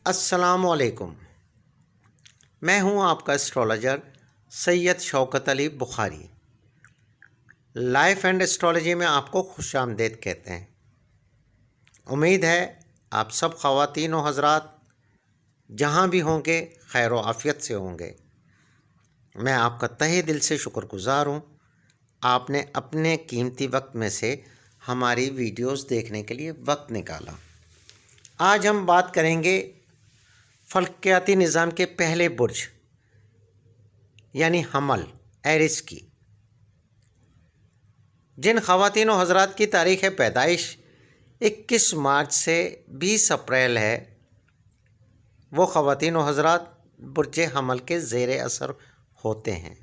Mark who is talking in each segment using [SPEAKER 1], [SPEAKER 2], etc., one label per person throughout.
[SPEAKER 1] السلام علیکم، میں ہوں آپ کا astrologer Syed Shaukat Ali Bukhari. Life and astrology میں آپ کو خوش آمدید کہتے ہیں۔ امید ہے آپ سب خواتین و حضرات جہاں بھی ہوں گے خیر و عافیت سے ہوں گے۔ میں آپ کا تہہ دل سے شکر گزار ہوں، آپ نے اپنے قیمتی وقت میں سے ہماری ویڈیوز دیکھنے کے لیے وقت نکالا۔ آج ہم بات کریں گے فلکیاتی نظام کے پہلے برج یعنی حمل ایرس کی۔ جن خواتین و حضرات کی تاریخ پیدائش 21 مارچ سے 20 اپریل ہے، وہ خواتین و حضرات برج حمل کے زیر اثر ہوتے ہیں،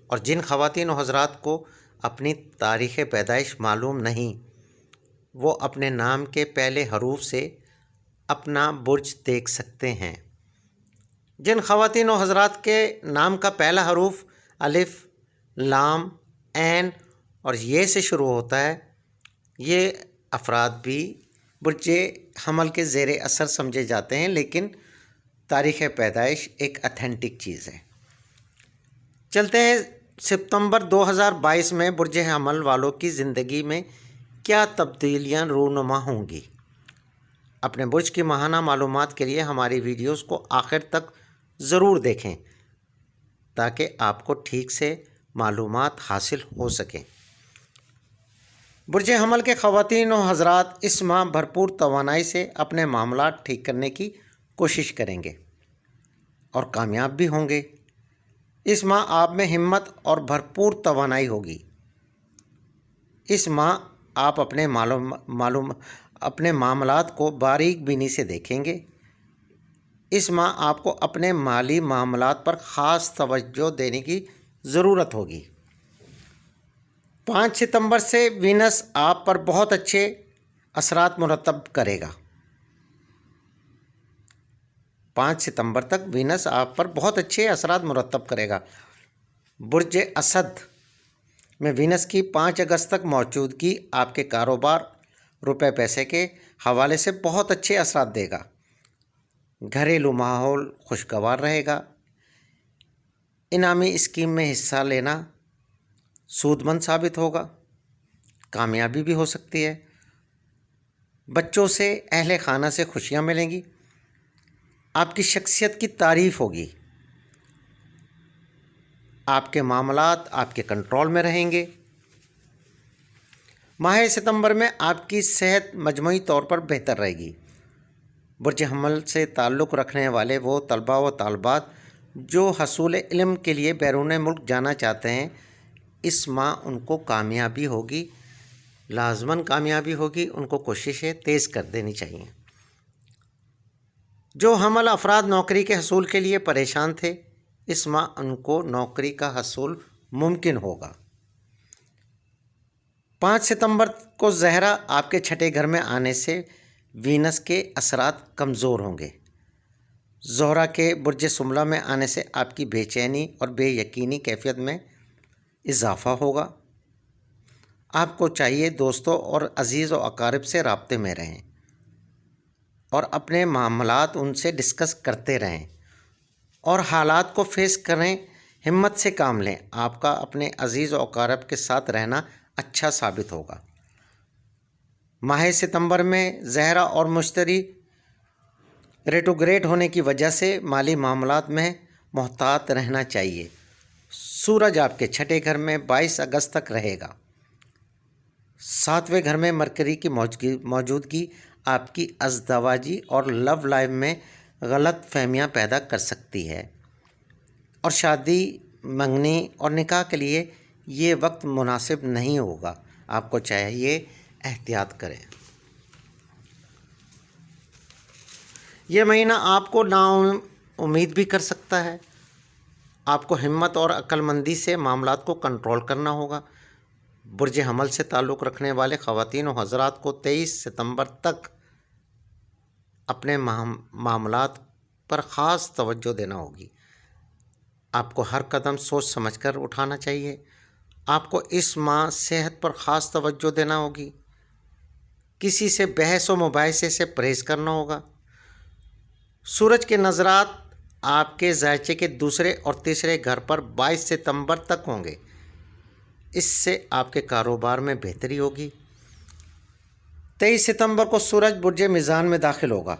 [SPEAKER 1] اور جن خواتین و حضرات کو اپنی تاریخ پیدائش معلوم نہیں، وہ اپنے نام کے پہلے حروف سے اپنا برج دیکھ سکتے ہیں۔ جن خواتین و حضرات کے نام کا پہلا حروف الف، لام، عین اور یہ سے شروع ہوتا ہے، یہ افراد بھی برج حمل کے زیر اثر سمجھے جاتے ہیں، لیکن تاریخ پیدائش ایک اتھینٹک چیز ہے۔ چلتے ہیں ستمبر 2022 میں برج حمل والوں کی زندگی میں کیا تبدیلیاں رونما ہوں گی۔ اپنے برج کی ماہانہ معلومات کے لیے ہماری ویڈیوز کو آخر تک ضرور دیکھیں تاکہ آپ کو ٹھیک سے معلومات حاصل ہو سکیں۔ برج حمل کے خواتین و حضرات اس ماہ بھرپور توانائی سے اپنے معاملات ٹھیک کرنے کی کوشش کریں گے اور کامیاب بھی ہوں گے۔ اس ماہ آپ میں ہمت اور بھرپور توانائی ہوگی۔ اس ماہ آپ اپنے معاملات کو باریک بینی سے دیکھیں گے۔ اس ماہ آپ کو اپنے مالی معاملات پر خاص توجہ دینے کی ضرورت ہوگی۔ 5 ستمبر سے وینس آپ پر بہت اچھے اثرات مرتب کرے گا۔ 5 ستمبر تک وینس آپ پر بہت اچھے اثرات مرتب کرے گا۔ برج اسد میں وینس کی 5 اگست تک موجودگی آپ کے کاروبار، روپے پیسے کے حوالے سے بہت اچھے اثرات دے گا۔ گھریلو ماحول خوشگوار رہے گا۔ انعامی اسکیم میں حصہ لینا سود مند ثابت ہوگا، کامیابی بھی ہو سکتی ہے۔ بچوں سے، اہل خانہ سے خوشیاں ملیں گی۔ آپ کی شخصیت کی تعریف ہوگی۔ آپ کے معاملات آپ کے کنٹرول میں رہیں گے۔ ماہ ستمبر میں آپ کی صحت مجموعی طور پر بہتر رہے گی۔ برج حمل سے تعلق رکھنے والے وہ طلباء و طالبات جو حصول علم کے لیے بیرون ملک جانا چاہتے ہیں، اس ماہ ان کو کامیابی ہوگی، لازماً کامیابی ہوگی۔ ان کو کوششیں تیز کر دینی چاہیے۔ جو حمل افراد نوکری کے حصول کے لیے پریشان تھے، اس ماہ ان کو نوکری کا حصول ممکن ہوگا۔ 5 ستمبر کو زہرہ آپ کے چھٹے گھر میں آنے سے وینس کے اثرات کمزور ہوں گے۔ زہرہ کے برج سملہ میں آنے سے آپ کی بے چینی اور بے یقینی کیفیت میں اضافہ ہوگا۔ آپ کو چاہیے دوستوں اور عزیز و اقارب سے رابطے میں رہیں اور اپنے معاملات ان سے ڈسکس کرتے رہیں اور حالات کو فیس کریں، ہمت سے کام لیں۔ آپ کا اپنے عزیز و اقارب کے ساتھ رہنا اچھا ثابت ہوگا۔ ماہ ستمبر میں زہرہ اور مشتری ریٹروگریڈ ہونے کی وجہ سے مالی معاملات میں محتاط رہنا چاہیے۔ سورج آپ کے چھٹے گھر میں 22 اگست تک رہے گا۔ 7ویں گھر میں مرکری کی موجودگی آپ کی ازدواجی اور لو لائف میں غلط فہمیاں پیدا کر سکتی ہے، اور شادی، منگنی اور نکاح کے لیے یہ وقت مناسب نہیں ہوگا۔ آپ کو چاہیے احتیاط کریں۔ یہ مہینہ آپ کو نا امید بھی کر سکتا ہے۔ آپ کو ہمت اور عقل مندی سے معاملات کو کنٹرول کرنا ہوگا۔ برج حمل سے تعلق رکھنے والے خواتین و حضرات کو 23 ستمبر تک اپنے معاملات پر خاص توجہ دینا ہوگی۔ آپ کو ہر قدم سوچ سمجھ کر اٹھانا چاہیے آپ کو اس ماہ صحت پر خاص توجہ دینا ہوگی، کسی سے بحث و مباحثے سے پرہیز کرنا ہوگا۔ سورج کے نظرات آپ کے ذائچے کے دوسرے اور تیسرے گھر پر 22 ستمبر تک ہوں گے، اس سے آپ کے کاروبار میں بہتری ہوگی۔ 23 ستمبر کو سورج برج میزان میں داخل ہوگا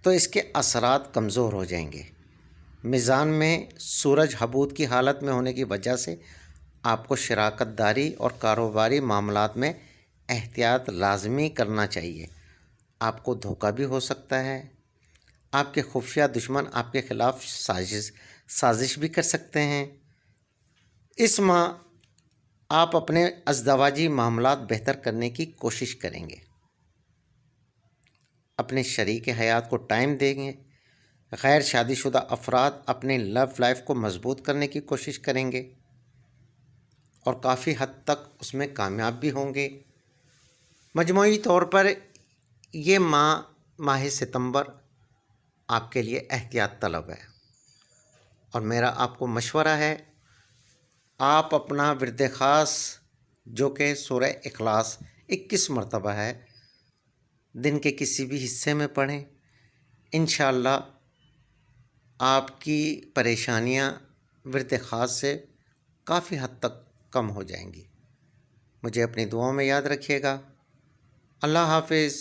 [SPEAKER 1] تو اس کے اثرات کمزور ہو جائیں گے۔ میزان میں سورج حبوط کی حالت میں ہونے کی وجہ سے آپ کو شراکت داری اور کاروباری معاملات میں احتیاط لازمی کرنا چاہیے۔ آپ کو دھوکہ بھی ہو سکتا ہے، آپ کے خفیہ دشمن آپ کے خلاف سازش بھی کر سکتے ہیں۔ اس ماہ آپ اپنے ازدواجی معاملات بہتر کرنے کی کوشش کریں گے، اپنے شریک حیات کو ٹائم دیں گے۔ غیر شادی شدہ افراد اپنے لو لائف کو مضبوط کرنے کی کوشش کریں گے اور کافی حد تک اس میں کامیاب بھی ہوں گے۔ مجموعی طور پر یہ ماہ ستمبر آپ کے لیے احتیاط طلب ہے، اور میرا آپ کو مشورہ ہے آپ اپنا ورد خاص جو کہ سورہ اخلاص 21 مرتبہ ہے، دن کے کسی بھی حصے میں پڑھیں۔ انشاءاللہ آپ کی پریشانیاں ورد خاص سے کافی حد تک کم ہو جائیں گی۔ مجھے اپنی دعاؤں میں یاد رکھیے گا۔ اللہ حافظ۔